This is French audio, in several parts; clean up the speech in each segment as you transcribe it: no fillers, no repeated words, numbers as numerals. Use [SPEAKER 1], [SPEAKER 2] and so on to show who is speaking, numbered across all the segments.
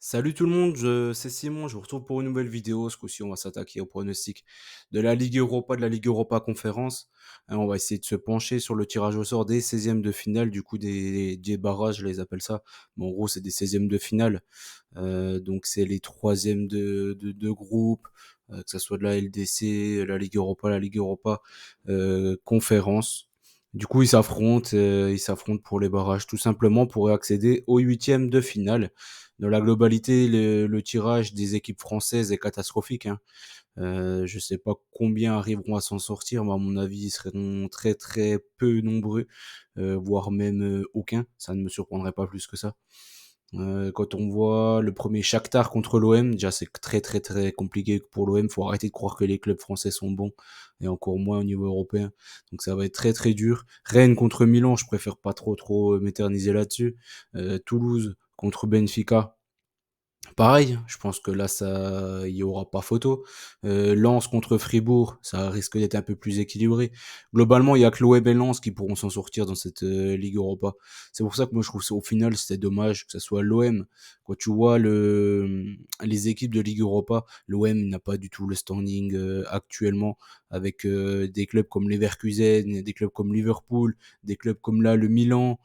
[SPEAKER 1] Salut tout le monde, c'est Simon, je vous retrouve pour une nouvelle vidéo. Ce coup-ci, on va s'attaquer au pronostic de la Ligue Europa, de la Ligue Europa Conférence. Hein, on va essayer de se pencher sur le tirage au sort des 16e de finale, du coup des barrages, je les appelle ça. Mais en gros, c'est des 16e de finale. Donc c'est les troisièmes de groupe, que ce soit de la LDC, la Ligue Europa Conférence. Du coup, ils s'affrontent pour les barrages, tout simplement pour accéder aux huitièmes de finale. Dans la globalité, le tirage des équipes françaises est catastrophique, hein. Je sais pas combien arriveront à s'en sortir, mais à mon avis, ils seront très très peu nombreux, voire même aucun. Ça ne me surprendrait pas plus que ça. Quand on voit le premier Shakhtar contre l'OM, déjà c'est très très très compliqué pour l'OM. Faut arrêter de croire que les clubs français sont bons et encore moins au niveau européen. Donc ça va être très très dur. Rennes contre Milan, je préfère pas trop m'éterniser là-dessus. Toulouse contre Benfica. Pareil, je pense que là, ça, il y aura pas photo. Lens contre Fribourg, ça risque d'être un peu plus équilibré. Globalement, il y a que l'OM et Lens qui pourront s'en sortir dans cette Ligue Europa. C'est pour ça que moi, je trouve ça, au final, c'était dommage que ce soit l'OM. Quand tu vois les équipes de Ligue Europa, l'OM n'a pas du tout le standing actuellement avec des clubs comme Leverkusen, des clubs comme Liverpool, des clubs comme là le Milan.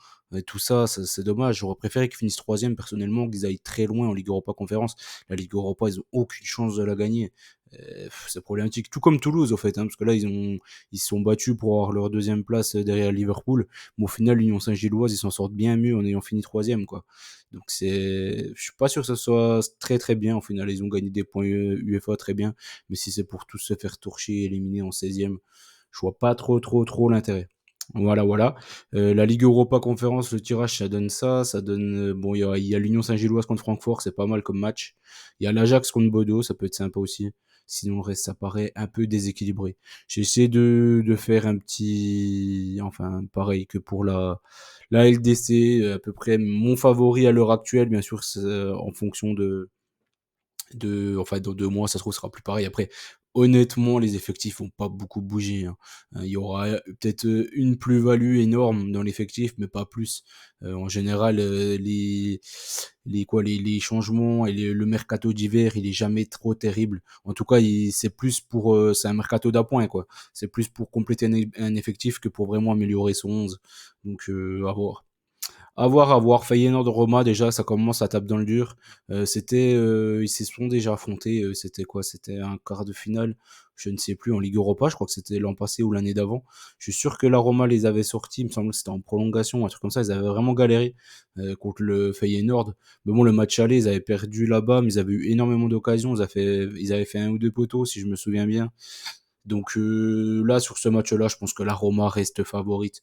[SPEAKER 1] Tout ça, c'est dommage. J'aurais préféré qu'ils finissent troisième personnellement, qu'ils aillent très loin en Ligue Europa Conférence. La Ligue Europa, ils ont aucune chance de la gagner. C'est problématique. Tout comme Toulouse, au fait, hein, parce que là, ils se sont battus pour avoir leur deuxième place derrière Liverpool. Mais au final, l'Union Saint-Gilloise, ils s'en sortent bien mieux en ayant fini troisième, quoi. Donc je suis pas sûr que ce soit très très bien. Au final, ils ont gagné des points UEFA très bien. Mais si c'est pour tous se faire torcher et éliminer en 16e, je vois pas trop l'intérêt. Voilà, voilà. La Ligue Europa Conférence, le tirage, ça donne ça. Ça donne. Bon, il y a l'Union Saint-Gilloise contre Francfort, c'est pas mal comme match. Il y a l'Ajax contre Bodo, ça peut être sympa aussi. Sinon, le reste, ça paraît un peu déséquilibré. J'ai essayé de faire un petit. Enfin, pareil que pour la LDC, à peu près mon favori à l'heure actuelle, bien sûr, c'est, en fonction enfin dans 2 mois ça se trouve ce sera plus pareil. Après, honnêtement, les effectifs vont pas beaucoup bouger, hein. Il y aura peut-être une plus-value énorme dans l'effectif, mais pas plus. En général, les changements et le mercato d'hiver, il est jamais trop terrible. En tout cas, c'est plus pour c'est un mercato d'appoint, quoi. C'est plus pour compléter un effectif que pour vraiment améliorer son 11. Donc à voir. À voir. Feyenoord Roma, déjà, ça commence à taper dans le dur. Ils se sont déjà affrontés. C'était quoi? C'était un quart de finale. Je ne sais plus, en Ligue Europa. Je crois que c'était l'an passé ou l'année d'avant. Je suis sûr que la Roma les avait sortis. Il me semble que c'était en prolongation, un truc comme ça. Ils avaient vraiment galéré contre le Feyenoord. Mais bon, le match aller, ils avaient perdu là-bas, mais ils avaient eu énormément d'occasions. Ils avaient fait un ou deux poteaux, si je me souviens bien. Donc là, sur ce match-là, je pense que la Roma reste favorite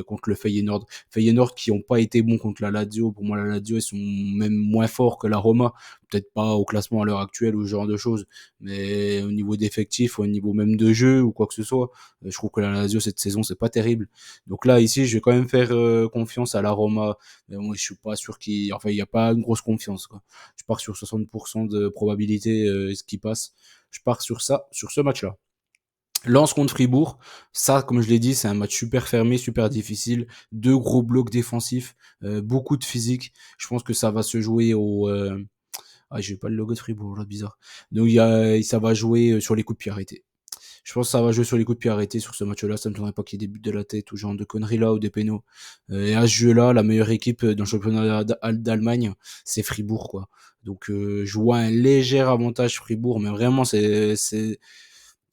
[SPEAKER 1] contre le Feyenoord. Feyenoord qui n'ont pas été bons contre la Lazio. Pour moi, la Lazio, ils sont même moins forts que la Roma. Peut-être pas au classement à l'heure actuelle ou ce genre de choses, mais au niveau d'effectifs, au niveau même de jeu ou quoi que ce soit, je trouve que la Lazio cette saison, c'est pas terrible. Donc là, ici, je vais quand même faire confiance à la Roma. Mais moi, je suis pas sûr enfin, il n'y a pas une grosse confiance, quoi. Je pars sur 60% de probabilité ce qui passe. Je pars sur ça, sur ce match-là. Lens contre Fribourg, ça, comme je l'ai dit, c'est un match super fermé, super difficile. Deux gros blocs défensifs, beaucoup de physique. Je pense que ça va se jouer Ah, j'ai pas le logo de Fribourg, là, bizarre. Donc, ça va jouer sur les coups de pied arrêtés. Je pense que ça va jouer sur les coups de pied arrêtés sur ce match-là. Ça me tournerait pas qu'il y ait des buts de la tête ou genre de conneries là ou des pénaux. Et à ce jeu-là, la meilleure équipe dans le championnat d'Allemagne, c'est Fribourg, quoi. Donc, je vois un léger avantage Fribourg, mais vraiment,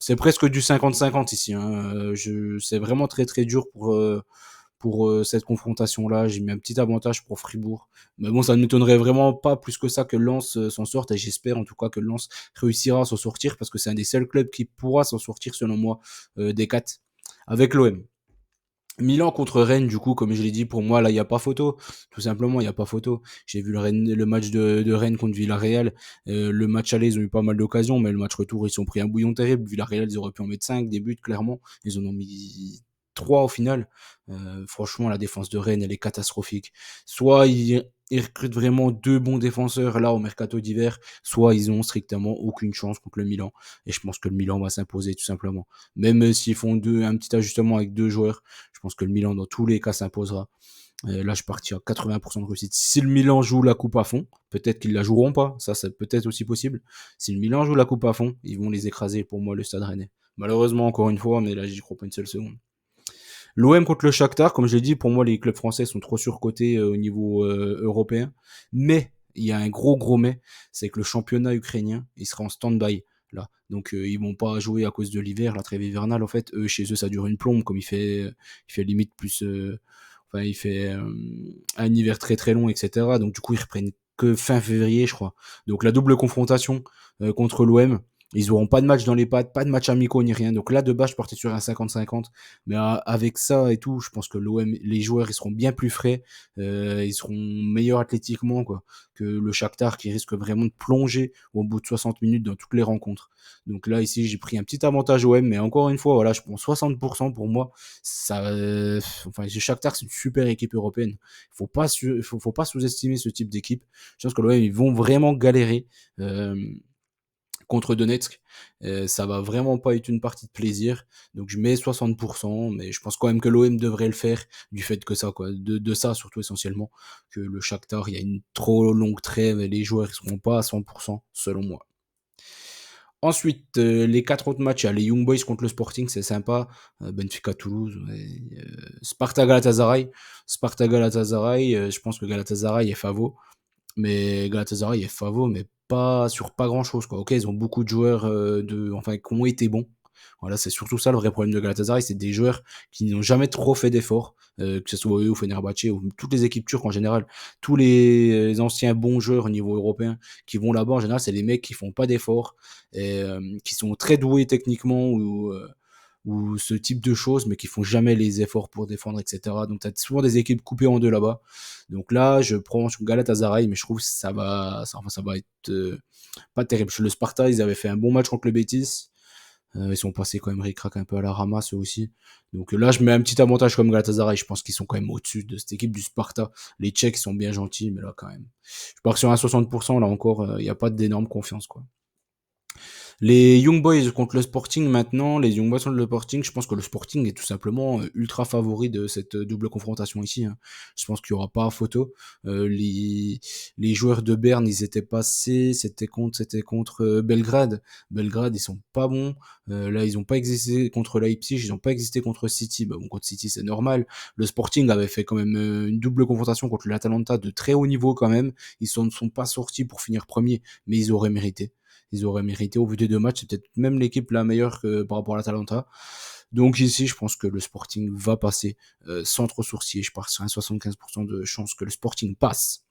[SPEAKER 1] c'est presque du 50-50 ici, hein. C'est vraiment très très dur pour cette confrontation-là. J'ai mis un petit avantage pour Fribourg. Mais bon, ça ne m'étonnerait vraiment pas plus que ça que Lens s'en sorte. Et j'espère en tout cas que Lens réussira à s'en sortir parce que c'est un des seuls clubs qui pourra s'en sortir selon moi des quatre avec l'OM. Milan contre Rennes, du coup, comme je l'ai dit, pour moi, là, il n'y a pas photo. Tout simplement, il n'y a pas photo. J'ai vu le match de Rennes contre Villarreal. Le match aller, ils ont eu pas mal d'occasions, mais le match retour, ils ont pris un bouillon terrible. Villarreal, ils auraient pu en mettre 5 des buts, clairement. Ils en ont mis 3 au final. Franchement, la défense de Rennes, elle est catastrophique. Soit ils recrutent vraiment deux bons défenseurs là au mercato d'hiver, soit ils ont strictement aucune chance contre le Milan. Et je pense que le Milan va s'imposer tout simplement. Même s'ils font un petit ajustement avec deux joueurs, je pense que le Milan, dans tous les cas, s'imposera. Et là, je partis à 80% de réussite. Si le Milan joue la coupe à fond, peut-être qu'ils la joueront pas. Ça, c'est peut-être aussi possible. Si le Milan joue la coupe à fond, ils vont les écraser pour moi, le Stade Rennais. Malheureusement, encore une fois, mais là, j'y crois pas une seule seconde. L'OM contre le Shakhtar, comme je l'ai dit, pour moi, les clubs français sont trop surcotés au niveau européen. Mais, il y a un gros mais, c'est que le championnat ukrainien, il sera en stand-by là. Donc ils vont pas jouer à cause de l'hiver, la trêve hivernale en fait. Eux, chez eux, ça dure une plombe, comme il fait limite plus, enfin il fait un hiver très long, etc. Donc du coup, ils reprennent que fin février, je crois. Donc la double confrontation contre l'OM. Ils auront pas de match dans les pattes, pas de match amicaux ni rien. Donc là, de base, je partais sur un 50-50. Mais avec ça et tout, je pense que l'OM, les joueurs, ils seront bien plus frais. Ils seront meilleurs athlétiquement, quoi, que le Shakhtar qui risque vraiment de plonger au bout de 60 minutes dans toutes les rencontres. Donc là, ici, j'ai pris un petit avantage OM. Mais encore une fois, voilà, je prends 60% pour moi. Ça, enfin, le Shakhtar, c'est une super équipe européenne. Faut pas sous-estimer ce type d'équipe. Je pense que l'OM, ils vont vraiment galérer. Contre Donetsk. Ça va vraiment pas être une partie de plaisir. Donc je mets 60%, mais je pense quand même que l'OM devrait le faire du fait que ça, quoi. De ça surtout essentiellement, que le Shakhtar, il y a une trop longue trêve et les joueurs ils seront pas à 100% selon moi. Ensuite, les quatre autres matchs, il y a les Young Boys contre le Sporting, c'est sympa. Benfica Toulouse, ouais, Sparta Galatasaray. Sparta Galatasaray, je pense que Galatasaray est favori. Mais Galatasaray est favori, mais pas grand chose, quoi. Ok, ils ont beaucoup de joueurs enfin, qui ont été bons. Voilà, c'est surtout ça le vrai problème de Galatasaray, c'est des joueurs qui n'ont jamais trop fait d'efforts, que ce soit eux ou Fenerbahçe ou toutes les équipes turques en général. Tous les anciens bons joueurs au niveau européen qui vont là-bas, en général, c'est les mecs qui font pas d'efforts et qui sont très doués techniquement ou ce type de choses, mais qui font jamais les efforts pour défendre, etc. Donc, tu as souvent des équipes coupées en deux là-bas. Donc là, je prends Galatasaray, mais je trouve que ça va être pas terrible. Chez le Sparta, ils avaient fait un bon match contre le Betis. Ils sont passés quand même ric-rac un peu à la ramasse eux aussi. Donc là, je mets un petit avantage comme Galatasaray. Je pense qu'ils sont quand même au-dessus de cette équipe du Sparta. Les Tchèques sont bien gentils, mais là quand même. Je pars sur un 60%, là encore, il n'y a pas d'énorme confiance, quoi. Les Young Boys contre le Sporting maintenant, les Young Boys contre le Sporting, je pense que le Sporting est tout simplement ultra favori de cette double confrontation ici, hein. Je pense qu'il y aura pas photo. Les joueurs de Berne, ils étaient passés, c'était contre Belgrade. Belgrade, ils sont pas bons. Là, ils ont pas existé contre Leipzig, ils ont pas existé contre City. Bah, bon, contre City, c'est normal. Le Sporting avait fait quand même une double confrontation contre l'Atalanta de très haut niveau quand même. Ils ne sont pas sortis pour finir premier, mais ils auraient mérité. Ils auraient mérité au vu des deux matchs. C'est peut-être même l'équipe la meilleure que par rapport à l'Atalanta. Donc ici, je pense que le Sporting va passer sans trop sourcier. Je pars sur un 75% de chance que le Sporting passe.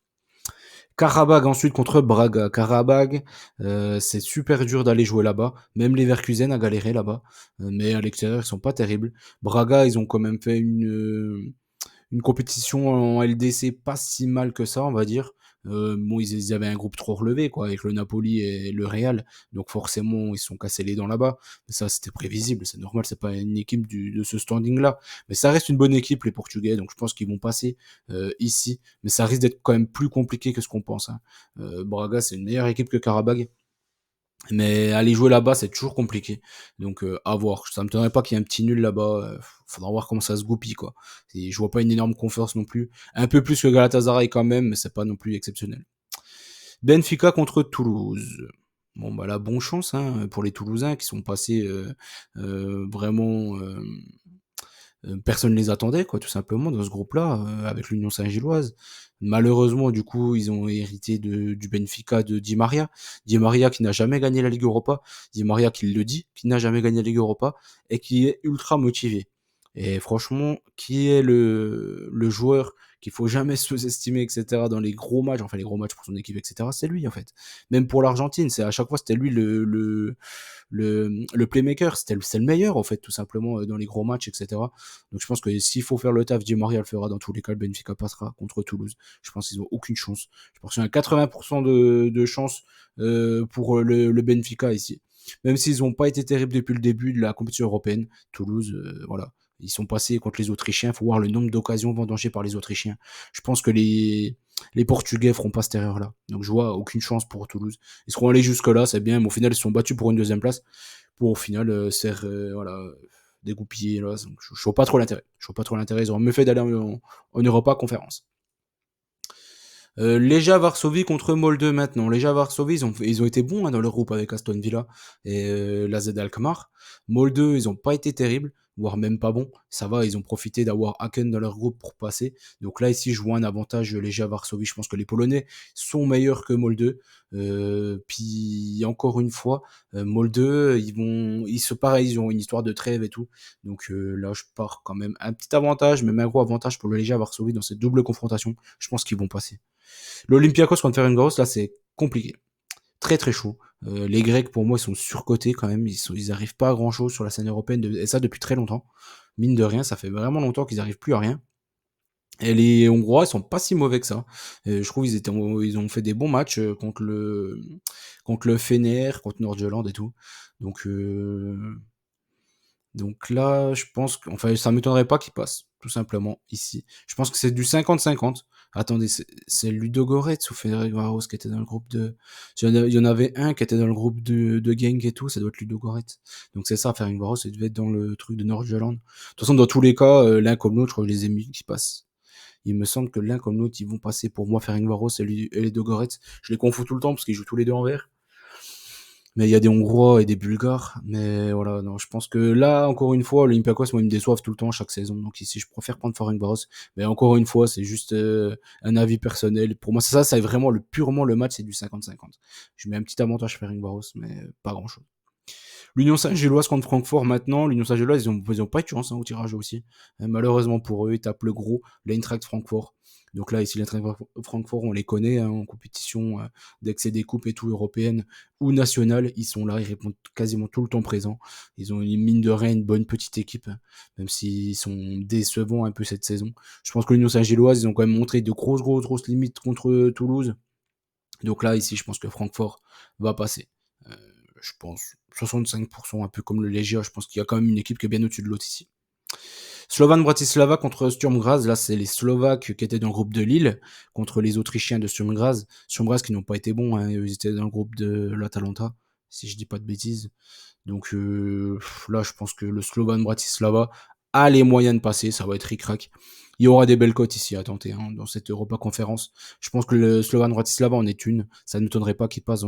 [SPEAKER 1] Karabag ensuite contre Braga. Karabag, c'est super dur d'aller jouer là-bas. Même les Leverkusen a galéré là-bas. Mais à l'extérieur, ils sont pas terribles. Braga, ils ont quand même fait une compétition en LDC pas si mal que ça, on va dire. Bon, ils avaient un groupe trop relevé, quoi, avec le Napoli et le Real. Donc forcément, ils se sont cassés les dents là-bas. Mais ça, c'était prévisible, c'est normal, c'est pas une équipe de ce standing-là. Mais ça reste une bonne équipe, les Portugais, donc je pense qu'ils vont passer ici. Mais ça risque d'être quand même plus compliqué que ce qu'on pense, hein. Braga, c'est une meilleure équipe que Karabag. Mais aller jouer là-bas, c'est toujours compliqué. Donc à voir. Ça me t'étonnerait pas qu'il y ait un petit nul là-bas. Faudra voir comment ça se goupille, quoi. Et je vois pas une énorme confiance non plus. Un peu plus que Galatasaray quand même, mais c'est pas non plus exceptionnel. Benfica contre Toulouse. Bon bah là, bonne chance hein, pour les Toulousains qui sont passés vraiment. Personne ne les attendait, quoi, tout simplement, dans ce groupe-là, avec l'Union Saint-Gilloise. Malheureusement, du coup, ils ont hérité du Benfica de Di Maria. Di Maria qui n'a jamais gagné la Ligue Europa. Di Maria qui le dit, qui n'a jamais gagné la Ligue Europa et qui est ultra motivé. Et franchement, qui est le joueur qu'il faut jamais sous-estimer, etc., dans les gros matchs, enfin les gros matchs pour son équipe, etc., c'est lui, en fait. Même pour l'Argentine, à chaque fois, c'était lui le playmaker, c'est le meilleur, en fait, tout simplement, dans les gros matchs, etc. Donc je pense que s'il faut faire le taf, Di Maria le fera dans tous les cas, le Benfica passera contre Toulouse. Je pense qu'ils ont aucune chance. Je pense qu'il y a 80% de chance pour le Benfica ici. Même s'ils n'ont pas été terribles depuis le début de la compétition européenne, Toulouse, voilà. Ils sont passés contre les Autrichiens. Il faut voir le nombre d'occasions vendangées par les Autrichiens. Je pense que les Portugais feront pas cette erreur-là. Donc je vois aucune chance pour Toulouse. Ils seront allés jusque-là, c'est bien, mais au final, ils se sont battus pour une deuxième place. Pour au final, voilà, dégoupillé là. Donc, je vois pas trop l'intérêt. Je vois pas trop l'intérêt. Ils auraient mieux fait d'aller en Europa Conférence. Legia Varsovie contre Molde maintenant. Legia Varsovie, ils ont été bons dans leur groupe avec Aston Villa et l'AZ Alkmaar. Molde, ils ont pas été terribles, voire même pas bons. Ça va, ils ont profité d'avoir Haken dans leur groupe pour passer. Donc là, ici, je vois un avantage Legia Varsovie. Je pense que les Polonais sont meilleurs que Molde. Puis encore une fois, Molde, pareil, ils ont une histoire de trêve et tout. Donc là, je pars quand même un petit avantage, même un gros avantage pour le Legia Varsovie dans cette double confrontation. Je pense qu'ils vont passer. L'Olympiakos contre Ferencváros, là, c'est compliqué. Très très chaud. Les Grecs, pour moi, ils sont surcotés quand même. Ils arrivent pas à grand chose sur la scène européenne, et ça depuis très longtemps. Mine de rien, ça fait vraiment longtemps qu'ils arrivent plus à rien. Et les Hongrois, ils sont pas si mauvais que ça. Je trouve ils ont fait des bons matchs contre le Fener, contre Nordjylland et tout. Donc, donc là, je pense que, enfin, ça m'étonnerait pas qu'il passe, tout simplement, ici. Je pense que c'est du 50-50. Attendez, c'est Ludogorets ou Ferencváros qui était dans le groupe de... Il y en avait un qui était dans le groupe de Genk et tout, ça doit être Ludogorets. Donc c'est ça, Ferencváros, il devait être dans le truc de Nordjylland. De toute façon, dans tous les cas, l'un comme l'autre, je crois que je les ai mis qui passent. Il me semble que l'un comme l'autre, ils vont passer pour moi, Ferencváros et les Dogorets. Je les confonds tout le temps parce qu'ils jouent tous les deux en vert. Mais il y a des Hongrois et des Bulgares. Mais voilà, non, je pense que là, encore une fois, l'Olympiakos, moi, ils me déçoivent tout le temps, chaque saison. Donc ici, je préfère prendre Ferencváros. Mais encore une fois, c'est juste un avis personnel. Pour moi, c'est ça, c'est vraiment purement le match, c'est du 50-50. Je mets un petit avantage Ferencváros, mais pas grand-chose. L'Union Saint-Gilloise contre Francfort maintenant. L'Union Saint-Gilloise, ils ont pas eu de chance au tirage aussi. Malheureusement pour eux, ils tapent le gros, l'Eintracht Francfort. Donc là, ici, l'Eintracht Francfort, on les connaît en compétition, dès que c'est des coupes et tout européennes ou nationales, ils sont là, ils répondent quasiment tout le temps présents. Ils ont une mine de rien, une bonne petite équipe, même s'ils sont décevants un peu cette saison. Je pense que l'Union Saint-Gilloise, ils ont quand même montré de grosses limites contre Toulouse. Donc là, ici, je pense que Francfort va passer. Euh, je pense 65%, un peu comme le Legia. Je pense qu'il y a quand même une équipe qui est bien au-dessus de l'autre ici. Slovan Bratislava contre Sturm Graz. Là, c'est les Slovaques qui étaient dans le groupe de Lille contre les Autrichiens de Sturm Graz. Sturm Graz qui n'ont pas été bons. Hein. Ils étaient dans le groupe de l'Atalanta, si je dis pas de bêtises. Donc là, je pense que le Slovan Bratislava a les moyens de passer. Ça va être ric-rac. Il y aura des belles cotes ici à tenter dans cette Europa Conférence. Je pense que le Slovan Bratislava en est une. Ça ne m'étonnerait pas qu'il passe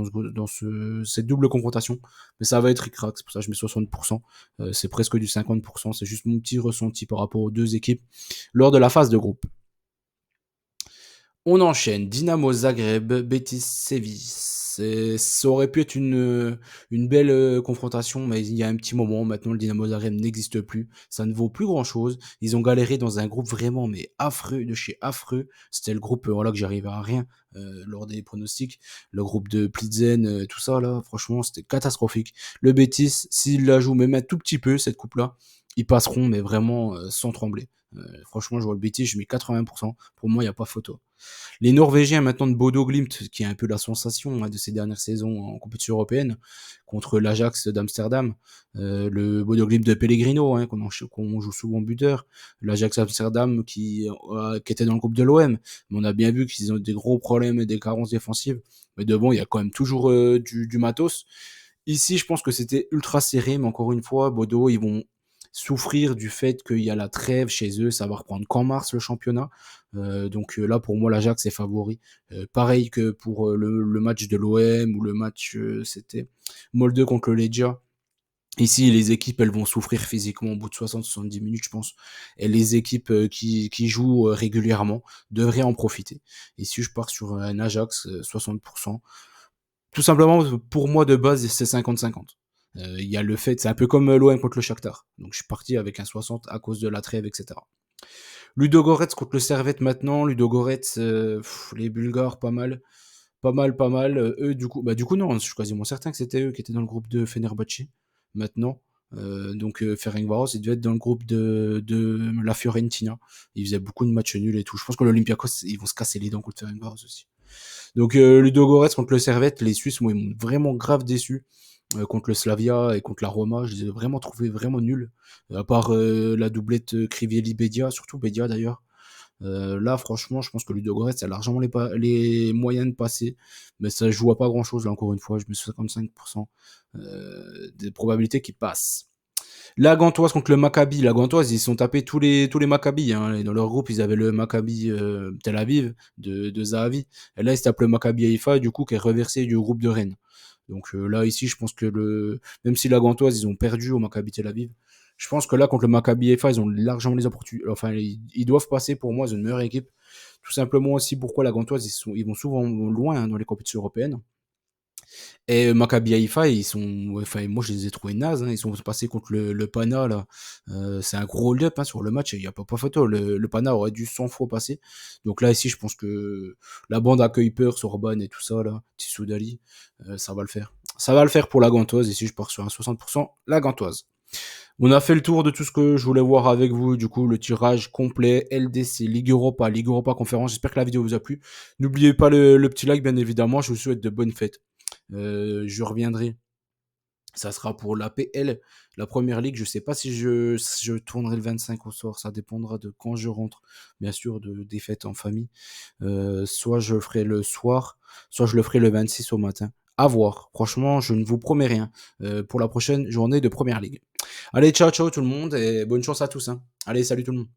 [SPEAKER 1] cette double confrontation. Mais ça va être ric-rac. C'est pour ça que je mets 60%. C'est presque du 50%. C'est juste mon petit ressenti par rapport aux deux équipes lors de la phase de groupe. On enchaîne. Dynamo Zagreb, Betis Séville. Ça aurait pu être une belle confrontation, mais il y a un petit moment, maintenant le Dynamo Zagreb n'existe plus, ça ne vaut plus grand chose. Ils ont galéré dans un groupe vraiment mais affreux, de chez affreux. C'était le groupe voilà, que j'arrivais à rien lors des pronostics. Le groupe de Plitzen, tout ça là, franchement c'était catastrophique. Le Betis, s'ils la jouent même un tout petit peu cette coupe-là, ils passeront, mais vraiment sans trembler. Franchement, je vois le Betis, je mets 80%. Pour moi, il n'y a pas photo. Les Norvégiens maintenant de Bodo Glimt, qui est un peu la sensation de ces dernières saisons en compétition européenne, contre l'Ajax d'Amsterdam, le Bodo Glimt de Pellegrino, qu'on joue souvent buteur, l'Ajax Amsterdam qui était dans le groupe de l'OM, mais on a bien vu qu'ils ont des gros problèmes et des carences défensives, mais devant il y a quand même toujours du matos. Ici, je pense que c'était ultra serré, mais encore une fois, Bodo, ils vont souffrir du fait qu'il y a la trêve chez eux, ça va reprendre qu'en mars le championnat. Donc là, pour moi, l'Ajax est favori. Pareil que pour le match de l'OM ou le match, c'était Molde contre le Legia. Ici, les équipes, elles vont souffrir physiquement au bout de 60-70 minutes, je pense. Et les équipes qui jouent régulièrement devraient en profiter. Ici, je pars sur un Ajax 60%. Tout simplement, pour moi, de base, c'est 50-50. Il y a le fait, c'est un peu comme l'OM contre le Shakhtar. Donc, je suis parti avec un 60 à cause de la trêve, etc. Ludogorets contre le Servette maintenant. Ludogorets, les Bulgares, pas mal. Pas mal. Eux, du coup, non, je suis quasiment certain que c'était eux qui étaient dans le groupe de Fenerbahçe. Maintenant. Donc, Ferencváros, il devait être dans le groupe de la Fiorentina. Ils faisaient beaucoup de matchs nuls et tout. Je pense que l'Olympiakos, ils vont se casser les dents contre Ferencváros aussi. Donc, Ludogorets contre le Servette, les Suisses, moi, ils m'ont vraiment grave déçu. Contre le Slavia et contre la Roma, je les ai vraiment trouvés vraiment nuls. À part la doublette Krivieli-Bedia, surtout Bedia d'ailleurs. Là, franchement, je pense que Ludogorets a largement les moyens de passer, mais ça joue à pas grand chose là encore une fois. Je mets 55% des probabilités qu'il passe. La Gantoise contre le Maccabi. La Gantoise, ils se sont tapés tous les Maccabis, hein. Et dans leur groupe, ils avaient le Maccabi Tel Aviv de Zahavi. Et là, ils se tapent le Maccabi Haïfa, du coup, qui est reversé du groupe de Rennes. Donc là, ici, je pense que même si la Gantoise, ils ont perdu au Maccabi Tel Aviv, je pense que là, contre le Maccabi Haïfa, ils ont largement les opportunités. Enfin, ils doivent passer pour moi, ils ont une meilleure équipe. Tout simplement aussi pourquoi la Gantoise, ils vont souvent loin, hein, dans les compétitions européennes. Et Maccabi Haïfa, ils sont, enfin, moi je les ai trouvés nazes, hein. Ils sont passés contre le Pana là. C'est un gros hold-up, hein, sur le match. Il y a pas photo. Le Pana aurait dû 100 fois passer. Donc là ici, je pense que la bande accueille peur, Sorban et tout ça là, Tissou Dali, ça va le faire. Ça va le faire pour la Gantoise. Ici, je pars sur un 60% la Gantoise. On a fait le tour de tout ce que je voulais voir avec vous. Du coup, le tirage complet LDC, Ligue Europa Conférence. J'espère que la vidéo vous a plu. N'oubliez pas le petit like, bien évidemment. Je vous souhaite de bonnes fêtes. Je reviendrai. Ça sera pour la PL, la première ligue. Je sais pas si je tournerai le 25 au soir. Ça dépendra de quand je rentre, bien sûr, des fêtes en famille. Soit je le ferai le soir, soit je le ferai le 26 au matin. À voir. Franchement, je ne vous promets rien pour la prochaine journée de première ligue. Allez, ciao, ciao tout le monde et bonne chance à tous, hein. Allez, salut tout le monde.